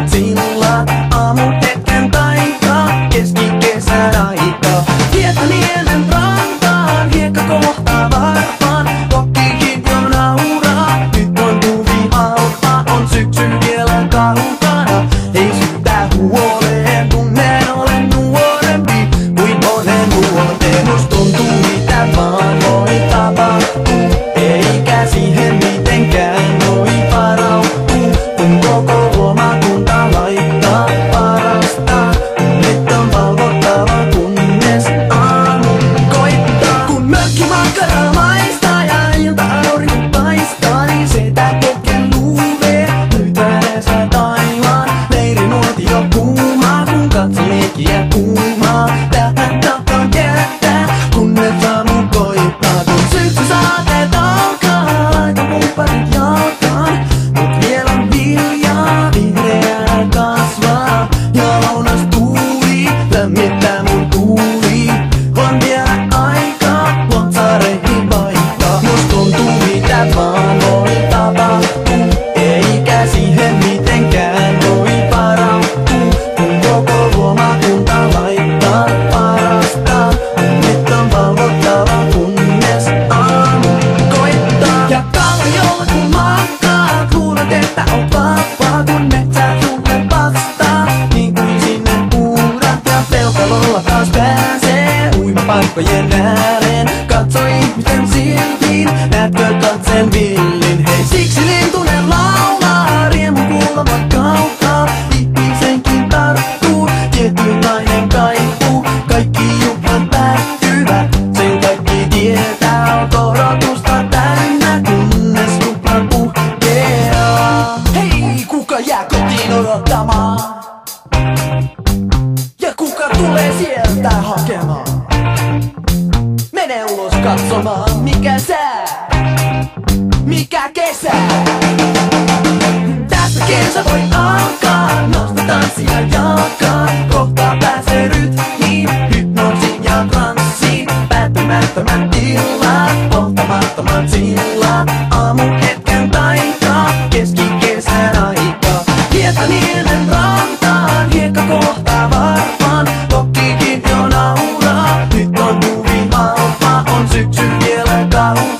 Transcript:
mahtavat sillat. Aamun hetken taika, keskikesän aika. Hietaniemen rantaan, hiekka kohtaa varpaan. Kokkikin jo nauraa, nyt on tuvi alta, on syksy vielä kaukana. Ei syytä huoleen, kun en ole nuorempi kuin monen vuoteen. Must tuntuu mitä vaan voi tapahtuu, eikä siihen mitenkään voi varautua. Kun koko luomakunta laittaa parastaan, nyt on valvottava kunnes aamu koittaa. Kun mökkimakkara maistaa ja ilta-aurinko paistaa, niin setä hetken luuvee löytää edessä taivaan. Leirinuotio kuumaa, kun katso leikkiä kuumaa. Tähän tahtoon jättää, kunnes aamu koittaa. Kun syksy saateet alkaa, laita kumpparit jalkaan. Mut vielä on viljaa, vihreää kasvaa. Ja lounas tuuli, lämmittää mun tuuli. On vielä aikaa, luotsaareihin vaihtaa. Must tuntuu mitä vaan voi tapahtuu, eikä siihen mitenkään voi varautua. Kun koko luomakunta laittaa parastaan, nyt on valvottava kunnes aamu koittaa. Ja kalliolla kun makkaat, luulet että on vapaa, kun metsä sulle vastaa. Niin kuin sinne uudat ja peukalolla taas pääsee uimapaikkojen ääreen. Katso ihmisten silmiin, näetkö katseen villin? Hei, siksi lintunen laulaa, riemu kuulla voi kaukaa. Ihmisenkin tarttuu, tietynlainen kaipuu. Kaikki juhlat päättyvät, sen kaikki tietää. On korotusta täynnä, kunnes kupla puhkeaa. Hei, kuka jää kotiin odottamaan? Ja kuka tulee sieltä hakemaan? Mene ulos katsomaan, mikä sää, mikä kesä. Tästä kesä voi alkaa, nosta tanssia jalkaan. Kohta pääsee rytmiin, hypnoosin ja transsiin. Päättymättömät illat, polttamattomat sillat. Aamun hetken taika, keskikesän aika. Hietaniemen rantaan, hiekka kohtaa varpaan. Kokkikin jo nauraa, nyt on tuvi alta, on syksy vielä kaukana.